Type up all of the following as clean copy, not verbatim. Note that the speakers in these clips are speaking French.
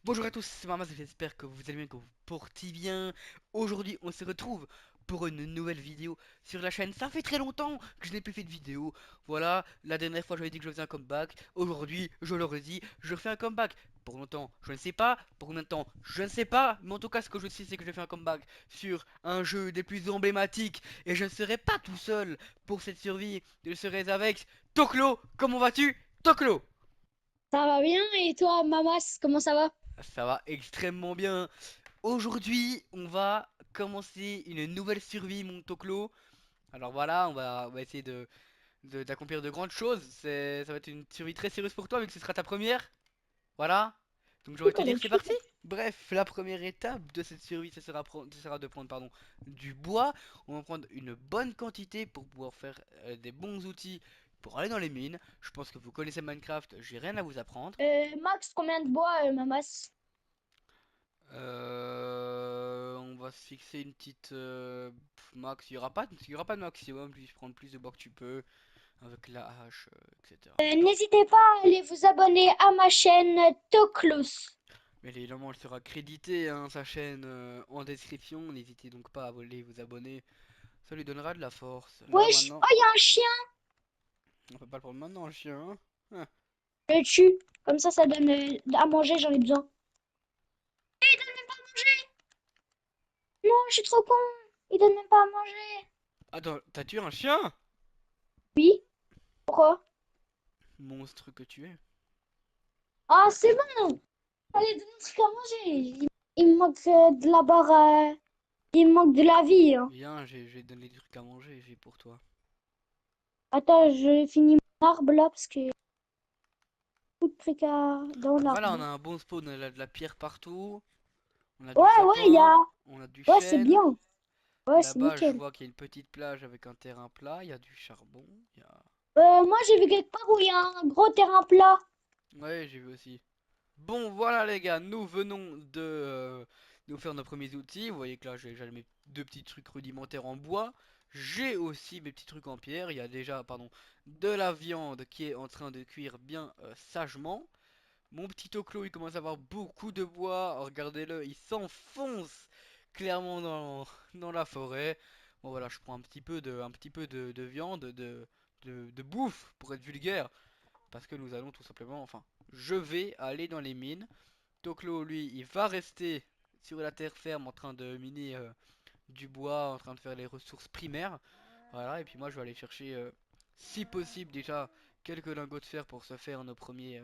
Bonjour à tous, c'est Mamas, j'espère que vous allez bien, que vous portez bien. Aujourd'hui, on se retrouve pour une nouvelle vidéo sur la chaîne. Ça fait très longtemps que je n'ai plus fait de vidéo. Voilà, la dernière fois j'avais dit que je faisais un comeback. Aujourd'hui, je le redis, je fais un comeback. Pour longtemps, je ne sais pas. Pour combien de temps, je ne sais pas. Mais en tout cas, ce que je sais, c'est que je fais un comeback sur un jeu des plus emblématiques. Et je ne serai pas tout seul pour cette survie. Je serai avec Toklo. Comment vas-tu, Toklo? Ça va bien et toi, Mamas, comment ça va? Ça va extrêmement bien. Aujourd'hui, on va commencer une nouvelle survie, mon Toklo. Alors voilà, on va essayer d'accomplir de grandes choses. Ça va être une survie très sérieuse pour toi, vu que ce sera ta première. Voilà. Donc j'aurais te dire, Super, c'est super. parti. Bref, la première étape de cette survie, ce sera de prendre du bois. On va prendre une bonne quantité pour pouvoir faire des bons outils pour aller dans les mines. Je pense que vous connaissez Minecraft, j'ai rien à vous apprendre. Max, combien de bois, Mamas? On va se fixer une petite max. Il y aura pas de maximum. Tu peux prendre plus de bois que tu peux avec la hache, etc. N'hésitez pas à aller vous abonner à ma chaîne Toclus. Mais évidemment, elle sera créditée, hein, sa chaîne en description. N'hésitez donc pas à voler vous abonner. Ça lui donnera de la force. Là Wesh, maintenant, oh, il y a un chien, on peut pas le prendre maintenant, le chien, hein. Ah. je le tue. Comme ça donne à manger, j'en ai besoin. Il donne même pas à manger. Non, je suis trop con. Il donne même pas à manger. Attends, t'as tué un chien? Oui, pourquoi? Monstre que tu es. Ah, c'est bon. Allez, donne un truc à manger. Il me manque de la barre. Il me manque de la vie, hein. Viens, je vais te donner des trucs à manger, j'ai pour toi. Attends, je finis mon arbre là parce que beaucoup de trucs dans Donc voilà, on l'arbre. a un bon spawn, on a de la pierre partout. On a du Ouais, il y sapin, a. on a du Ouais, c'est chêne. bien. Ouais, c'est Là-bas, je nickel. vois qu'il y a une petite plage avec un terrain plat, il y a du charbon, il y a... Moi, j'ai vu quelque part où il y a un gros terrain plat. Ouais, j'ai vu aussi. Bon, voilà les gars, nous venons de nous faire nos premiers outils. Vous voyez que là, j'ai déjà mes deux petits trucs rudimentaires en bois. J'ai aussi mes petits trucs en pierre. Il y a déjà, pardon, de la viande qui est en train de cuire bien sagement. Mon petit Oclo, il commence à avoir beaucoup de bois. Regardez-le, il s'enfonce clairement dans la forêt. Bon voilà, je prends un petit peu de viande, de bouffe, pour être vulgaire. Parce que nous allons tout simplement, enfin, je vais aller dans les mines. Toklo, lui, il va rester sur la terre ferme en train de miner du bois, en train de faire les ressources primaires. Voilà, et puis moi, je vais aller chercher, si possible, déjà quelques lingots de fer pour se faire nos premiers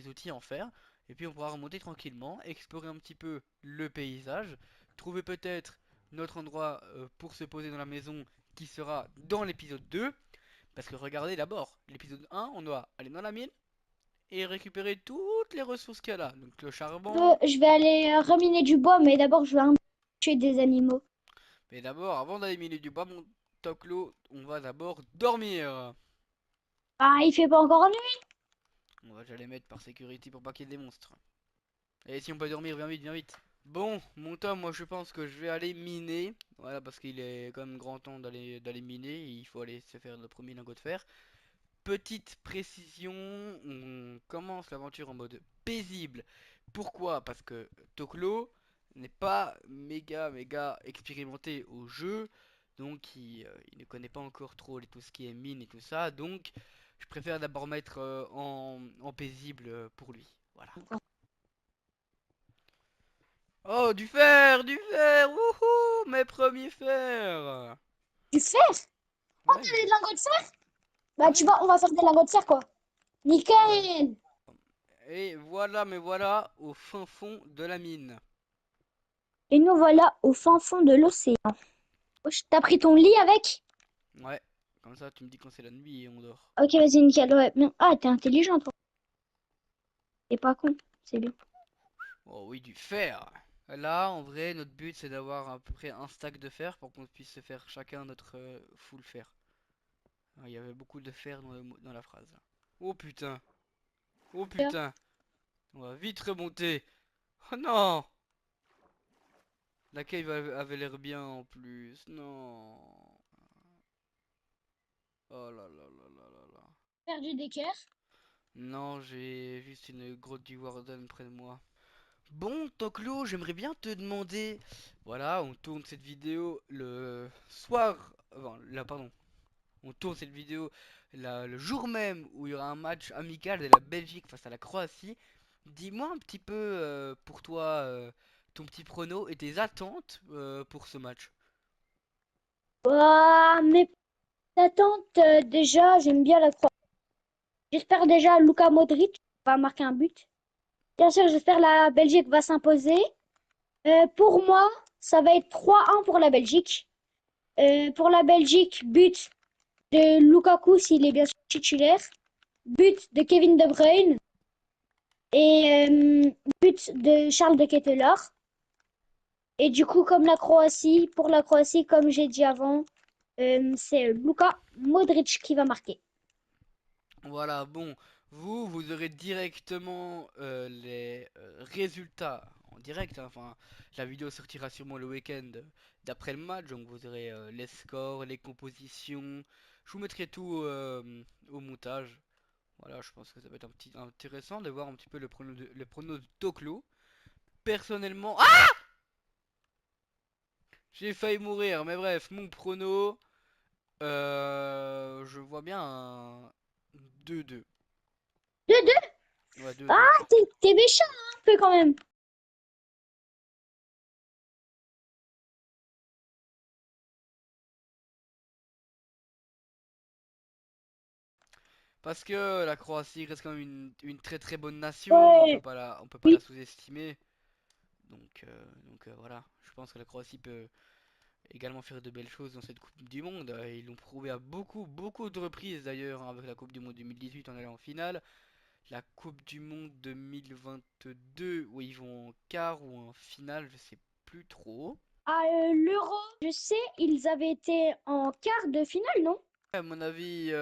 outils en fer. Et puis on pourra remonter tranquillement, explorer un petit peu le paysage, trouver peut-être notre endroit pour se poser dans la maison qui sera dans l'épisode 2. Parce que regardez d'abord, l'épisode 1, on doit aller dans la mine et récupérer toutes les ressources qu'il y a là. Donc le charbon. Je vais aller reminer du bois, mais d'abord, je vais tuer des animaux. Mais d'abord, avant d'aller miner du bois, mon Toklo, on va d'abord dormir. Ah, il fait pas encore nuit. On va déjà les mettre par sécurité pour pas qu'il y ait des monstres. Et si on peut dormir, viens vite, viens vite. Bon, mon Tom, moi je pense que je vais aller miner. Voilà, parce qu'il est quand même grand temps d'aller miner. Et il faut aller se faire le premier lingot de fer. Petite précision, on commence l'aventure en mode paisible. Pourquoi? Parce que Toklo n'est pas méga expérimenté au jeu. Donc il ne connaît pas encore trop tout ce qui est mine et tout ça. Donc je préfère d'abord mettre en paisible pour lui. Voilà. Oh, du fer! Du fer! Wouhou! Mes premiers fers! Du fer? Oh, Ouais, t'as des lingots de fer? Bah, ouais, on va faire des lingots de fer, quoi. ouais. Nickel. Et voilà, mais voilà, au fin fond de la mine. Et nous voilà au fin fond de l'océan. Wesh, t'as pris ton lit avec? Ouais, comme ça tu me dis quand c'est la nuit et on dort. Ok, vas-y, nickel. Ouais. Ah, t'es intelligent, toi. T'es pas con. C'est bien. Oh oui, du fer! Là, en vrai, notre but c'est d'avoir à peu près un stack de fer pour qu'on puisse se faire chacun notre full fer. Ah, il y avait beaucoup de fer dans la phrase là. Oh putain! Oh putain! On va vite remonter! Oh non! La cave avait l'air bien en plus. Non! Oh là là là là là là. Perdu des cœurs. Non, j'ai juste une grotte du Warden près de moi. Bon, Toclo, j'aimerais bien te demander, voilà, on tourne cette vidéo le soir, enfin, là, pardon, on tourne cette vidéo le jour même où il y aura un match amical de la Belgique face à la Croatie. Dis-moi un petit peu pour toi ton petit prono et tes attentes pour ce match. Mes attentes, déjà, j'aime bien la Croatie. J'espère déjà Luka Modric va marquer un but. Bien sûr, j'espère la Belgique va s'imposer. Pour moi, ça va être 3-1 pour la Belgique. Pour la Belgique, but de Lukaku s'il est bien sûr titulaire. But de Kevin De Bruyne. Et but de Charles de Ketelaere. Et du coup, comme la Croatie, pour la Croatie, comme j'ai dit avant, c'est Luka Modric qui va marquer. Voilà, bon, vous aurez directement les résultats en direct, hein. Enfin, la vidéo sortira sûrement le week-end d'après le match, donc vous aurez les scores, les compositions. Je vous mettrai tout au montage. Voilà, je pense que ça va être un petit intéressant de voir un petit peu le prono de Toklo. Personnellement, ah, j'ai failli mourir, mais bref, mon prono, je vois bien un 2-2. 2-2. Ouais, 2-2. Ah, t'es méchant hein, un peu quand même. Parce que la Croatie reste quand même une très très bonne nation, Ouais, on peut pas la oui. sous-estimer. Donc voilà, je pense que la Croatie peut également faire de belles choses dans cette Coupe du Monde. Ils l'ont prouvé à beaucoup de reprises d'ailleurs, hein, avec la Coupe du Monde 2018 en allant en finale, la Coupe du Monde 2022 où ils vont en quart ou en finale, je sais plus trop. À l'Euro, je sais, ils avaient été en quart de finale, non? À mon avis,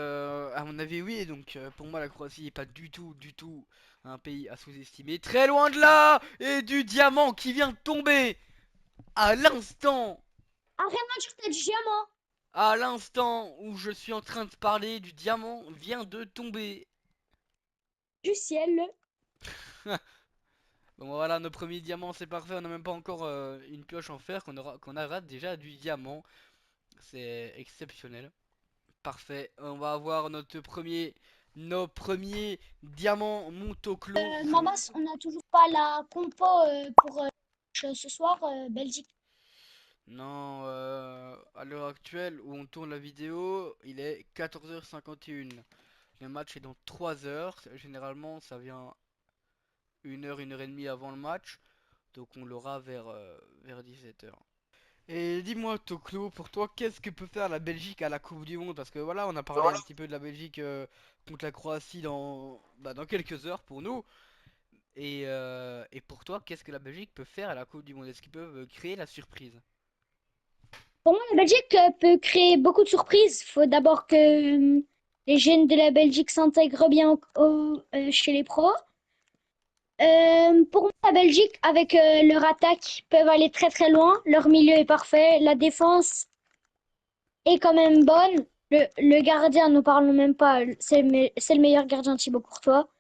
oui. Donc, pour moi, la Croatie est pas du tout un pays à sous-estimer. Très loin de là, et du diamant qui vient de tomber à l'instant, Arrête-moi sur ta diamant à l'instant où je suis en train de parler, du diamant vient de tomber. du ciel. Bon, voilà, nos premiers diamants, c'est parfait. On n'a même pas encore une pioche en fer qu'on aura déjà du diamant. C'est exceptionnel. Parfait. On va avoir nos premiers diamants Montoclo. Mamas, on n'a toujours pas la compo pour ce soir, Belgique. Non, à l'heure actuelle où on tourne la vidéo, il est 14h51. Le match est dans 3 heures. Généralement, ça vient une heure et demie avant le match. Donc on l'aura vers 17h. Et dis-moi, Toklo, pour toi, qu'est-ce que peut faire la Belgique à la Coupe du Monde? Parce que voilà, on a parlé un petit peu de la Belgique contre la Croatie dans quelques heures pour nous. Et pour toi, qu'est-ce que la Belgique peut faire à la Coupe du Monde? Est-ce qu'ils peuvent créer la surprise? Pour moi, la Belgique peut créer beaucoup de surprises. Il faut d'abord que les jeunes de la Belgique s'intègrent bien chez les pros. Pour moi, la Belgique, avec leur attaque, peuvent aller très très loin. Leur milieu est parfait. La défense est quand même bonne. Le gardien, nous parlons même pas. C'est le meilleur gardien, Thibaut Courtois.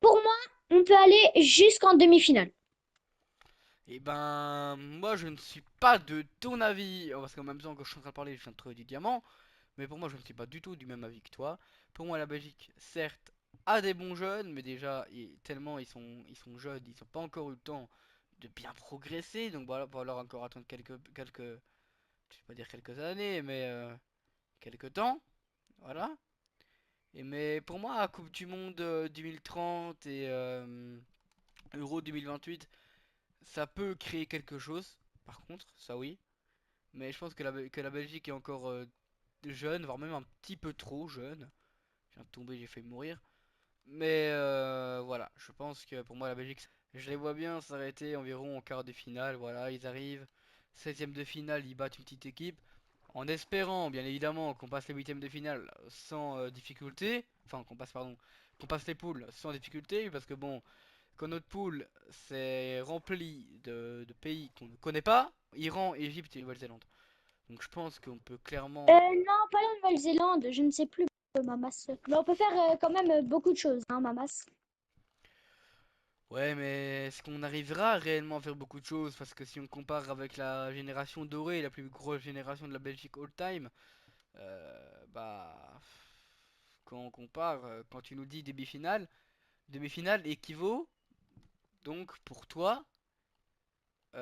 Pour moi, on peut aller jusqu'en demi-finale. Eh ben, moi je ne suis pas de ton avis, parce qu'en même temps que je suis en train de parler, je viens de trouver du diamant, mais pour moi je ne suis pas du tout du même avis que toi. Pour moi la Belgique, certes, a des bons jeunes, mais déjà, tellement ils sont jeunes, ils n'ont pas encore eu le temps de bien progresser, donc voilà, il va falloir encore attendre je vais pas dire quelques années, mais quelques temps, voilà. Mais pour moi, la Coupe du Monde 2030 et Euro 2028, ça peut créer quelque chose, par contre, ça oui. Mais je pense que que la Belgique est encore jeune, voire même un petit peu trop jeune. Je viens de tomber, j'ai failli mourir. Mais voilà, je pense que pour moi la Belgique, je les vois bien s'arrêter environ en quart de finale. Voilà, ils arrivent, 16e de finale, ils battent une petite équipe. En espérant bien évidemment qu'on passe les huitièmes de finale sans difficulté. Enfin qu'on passe pardon, qu'on passe les poules sans difficulté. Parce que bon, quand notre poule c'est rempli de pays qu'on ne connaît pas, Iran, Égypte et Nouvelle-Zélande. Donc je pense qu'on peut clairement. Non, pas la Nouvelle-Zélande, je ne sais plus, Mamas. Mais on peut faire quand même beaucoup de choses, hein, Mamas. Ouais, mais est-ce qu'on arrivera réellement à faire beaucoup de choses? Parce que si on compare avec la génération dorée, la plus grosse génération de la Belgique all-time, bah, quand on compare, quand tu nous dis demi-finale, demi-finale équivaut donc pour toi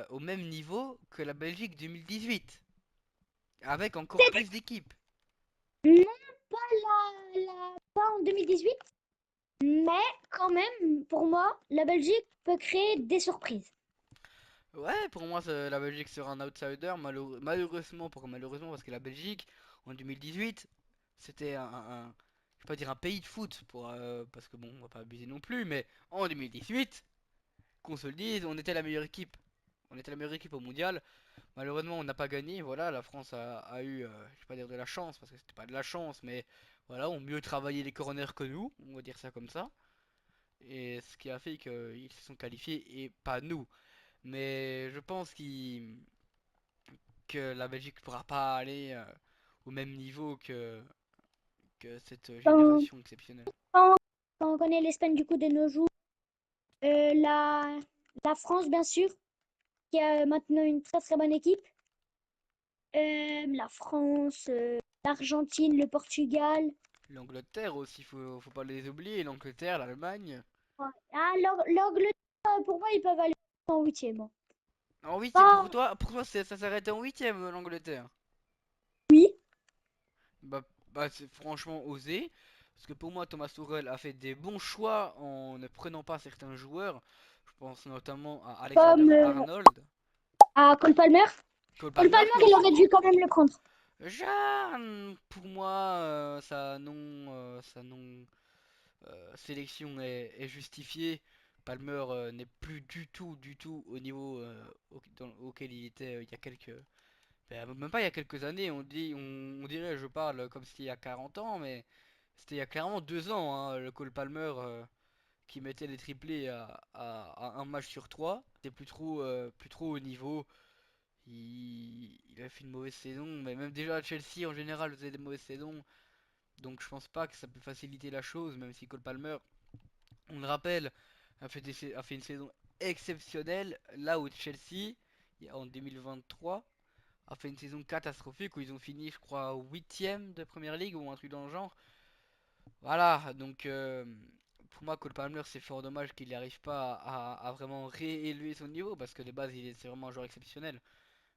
au même niveau que la Belgique 2018, avec encore Peut-être plus d'équipes. non pas en 2018, mais quand même, pour moi, la Belgique peut créer des surprises. Ouais, pour moi, la Belgique sera un outsider, malheureusement, malheureusement, parce que la Belgique, en 2018, c'était je vais pas dire un pays de foot, parce que bon, on va pas abuser non plus, mais en 2018, qu'on se le dise, on était la meilleure équipe. On était la meilleure équipe au mondial. Malheureusement, on n'a pas gagné. Voilà, la France a eu, je vais pas dire de la chance, parce que c'était pas de la chance, mais voilà, ont mieux travaillé les corners que nous, on va dire ça comme ça. Et ce qui a fait qu'ils se sont qualifiés et pas nous. Mais je pense que la Belgique ne pourra pas aller au même niveau que cette Quand, génération exceptionnelle. quand, quand on connaît l'Espagne du coup de nos jours, euh, la, la France, bien sûr, qui a maintenant une très très bonne équipe. La France, l'Argentine, le Portugal. L'Angleterre aussi, faut pas les oublier. L'Angleterre, l'Allemagne. Ouais. Ah, l'Angleterre, pour moi, ils peuvent aller en huitième, hein. En huitième, Pas, pour toi ça s'arrête en huitième, l'Angleterre. oui, Bah c'est franchement osé. Parce que pour moi, Thomas Tuchel a fait des bons choix en ne prenant pas certains joueurs. Je pense notamment à Alexander comme Arnold. à Cole Palmer. Cole Cole Palmer Palmer, qui il aussi. aurait dû quand même le prendre. Jeanne, pour moi, sa non sélection est justifiée. Palmer n'est plus du tout au niveau auquel il était il y a même pas il y a quelques années. On dirait, je parle comme c'était il y a 40 ans, mais c'était il y a clairement 2 ans, hein, le Cole Palmer qui mettait les triplés à un match sur trois. C'était plus trop au niveau. Il a fait une mauvaise saison, mais même déjà à Chelsea en général faisait des mauvaises saisons. Donc je pense pas que ça peut faciliter la chose, même si Cole Palmer, on le rappelle, a fait une saison exceptionnelle. Là où Chelsea, en 2023, a fait une saison catastrophique où ils ont fini, je crois, 8ème de Première Ligue ou un truc dans le genre. Voilà, donc pour moi, Cole Palmer, c'est fort dommage qu'il n'arrive pas à vraiment réélever son niveau parce que de base, c'est vraiment un joueur exceptionnel.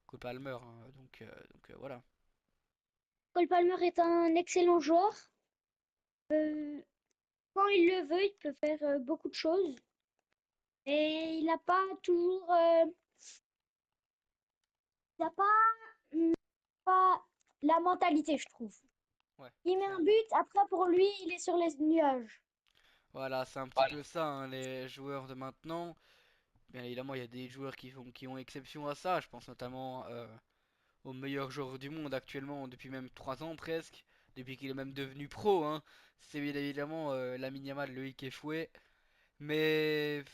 Cole Palmer, hein, voilà. Cole Palmer est un excellent joueur. Euh, Quand il le veut, il peut faire beaucoup de choses. Et il n'a pas toujours, il n'a pas la mentalité, je trouve. Ouais. Il met Ça- un but, après pour lui, il est sur les nuages. Voilà, c'est un petit peu ça, hein, les joueurs de maintenant. Bien évidemment, il y a des joueurs qui ont exception à ça. Je pense notamment au meilleur joueur du monde actuellement depuis même 3 ans presque, depuis qu'il est même devenu pro, hein. C'est bien évidemment Lamine Yamal, Loïc Efoué. Mais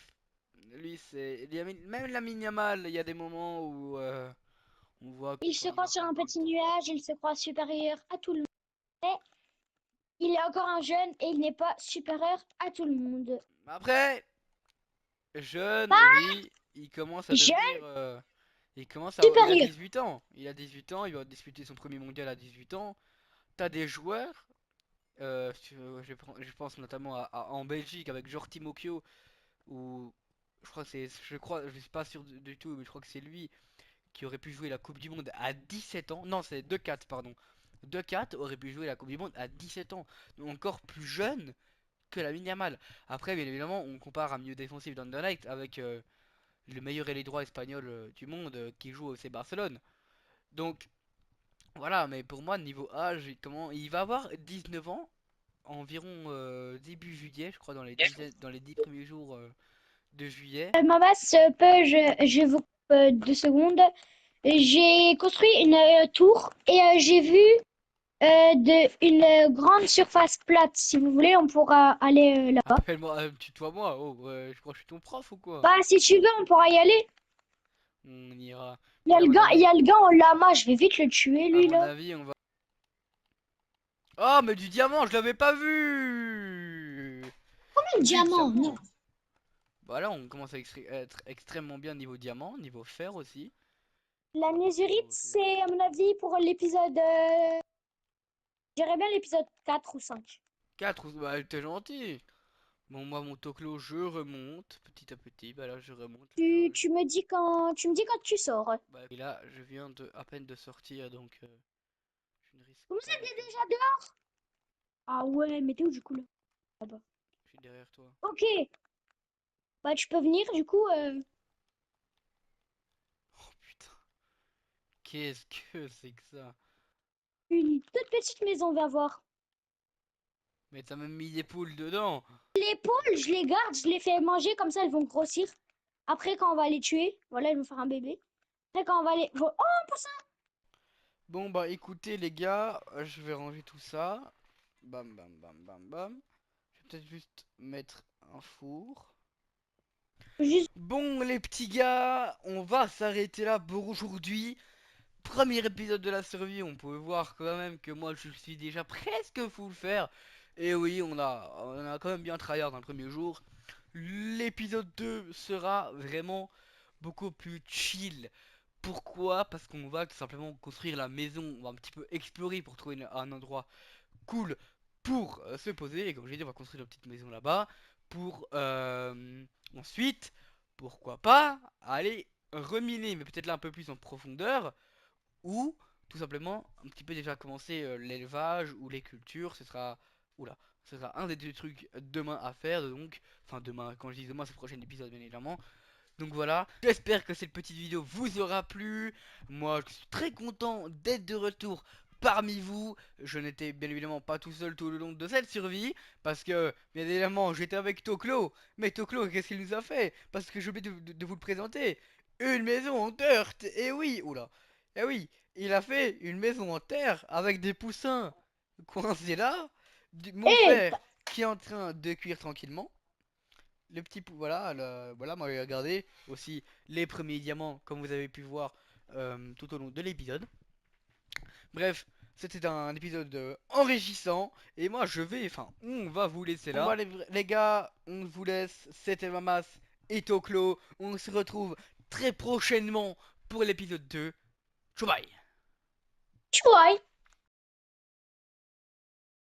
lui, même Lamine Yamal, il y a des moments où on voit que Il quand se il croit marque sur un un but. petit nuage, il se croit supérieur à tout le monde. Mais il est encore un jeune et il n'est pas supérieur à tout le monde. Après, jeune, Pas oui, il commence à devenir. jeune, Il a supérieur. 18 ans. Il a 18 ans, il va disputer son premier mondial à 18 ans. T'as des joueurs, je pense notamment en Belgique avec Jordi Mokio, ou je suis pas sûr du tout, mais je crois que c'est lui qui aurait pu jouer la Coupe du Monde à 17 ans. Non, c'est 2-4, pardon. 2-4 aurait pu jouer la Coupe du Monde à 17 ans. Donc encore plus jeune que la Yamal. Après, bien évidemment, on compare un milieu défensif d'Anderlecht avec le meilleur ailier droit espagnol du monde qui joue au FC Barcelone. Donc voilà, mais pour moi, niveau âge, il va avoir 19 ans, environ début juillet, je crois, dans les 10 premiers jours de juillet. Mamas, je vous coupe 2 secondes. J'ai construit une tour et j'ai vu une grande surface plate. Si vous voulez, on pourra aller là-bas. Appelle-moi, tutoie-moi, oh, je crois que je suis ton prof ou quoi? Bah, si tu veux, on pourra y aller. On ira. Il y a Mais le gars, il y a le gars en lama. Je vais vite le tuer, à lui, mon là. avis, on va. Oh, mais du diamant, je l'avais pas vu! Le Du diamant, non. diamant! Bah là, on commence à être extrêmement bien niveau diamant, niveau fer aussi. La Nézurite, Oh, c'est à mon avis pour l'épisode. Je dirais bien l'épisode 4 ou 5. 4, bah t'es gentil. Bon, moi, mon toclo, je remonte petit à petit. Bah là, je remonte. Tu me dis quand tu sors. Bah, et là, je viens de à peine de sortir, donc je ne risque Vous pas êtes beaucoup. déjà dehors? Ah ouais, mais t'es où du coup là? Là-bas. Je suis derrière toi. Ok, bah tu peux venir du coup. Oh putain, qu'est-ce que c'est que ça? Une toute petite maison, va voir. Mais t'as même mis des poules dedans. Les poules, je les garde, je les fais manger, comme ça elles vont grossir. Après, quand on va les tuer, voilà, ils vont faire un bébé. Après, quand on va les. Oh, un poussin! Bon, bah écoutez, les gars, je vais ranger tout ça. Bam, bam, bam, bam, bam. Je vais peut-être juste mettre un four. Juste. Bon, les petits gars, on va s'arrêter là pour aujourd'hui. Premier épisode de la survie, on peut voir quand même que moi je suis déjà presque full faire. Et oui, on a quand même bien tryhard dans le premier jour. L'épisode 2 sera vraiment beaucoup plus chill. Pourquoi? Parce qu'on va tout simplement construire la maison, on va un petit peu explorer pour trouver un endroit cool pour se poser. Et comme j'ai dit, on va construire une petite maison là-bas. Pour ensuite, pourquoi pas, aller reminer, mais peut-être là un peu plus en profondeur. Ou tout simplement un petit peu déjà commencer l'élevage ou les cultures. Oula, ce sera un des deux trucs demain à faire. Donc, enfin demain, quand je dis demain, c'est le prochain épisode bien évidemment. Donc voilà, j'espère que cette petite vidéo vous aura plu. Moi, je suis très content d'être de retour parmi vous. Je n'étais bien évidemment pas tout seul tout le long de cette survie. Parce que, bien évidemment, j'étais avec Toclo. Mais Toclo, qu'est-ce qu'il nous a fait? Parce que j'ai oublié de vous le présenter. Une maison en dirt. Et oui, oula. Et oui, il a fait une maison en terre avec des poussins coincés là. Mon Hé! fer qui est en train de cuire tranquillement. Le petit voilà, voilà, moi j'ai regardé aussi les premiers diamants comme vous avez pu voir tout au long de l'épisode. Bref, c'était un épisode enrichissant et moi je vais, enfin on va vous laisser là. Bon bah les gars, on vous laisse, c'était Mamas et Toclo, on se retrouve très prochainement pour l'épisode 2. Ciao bye. Tu vois.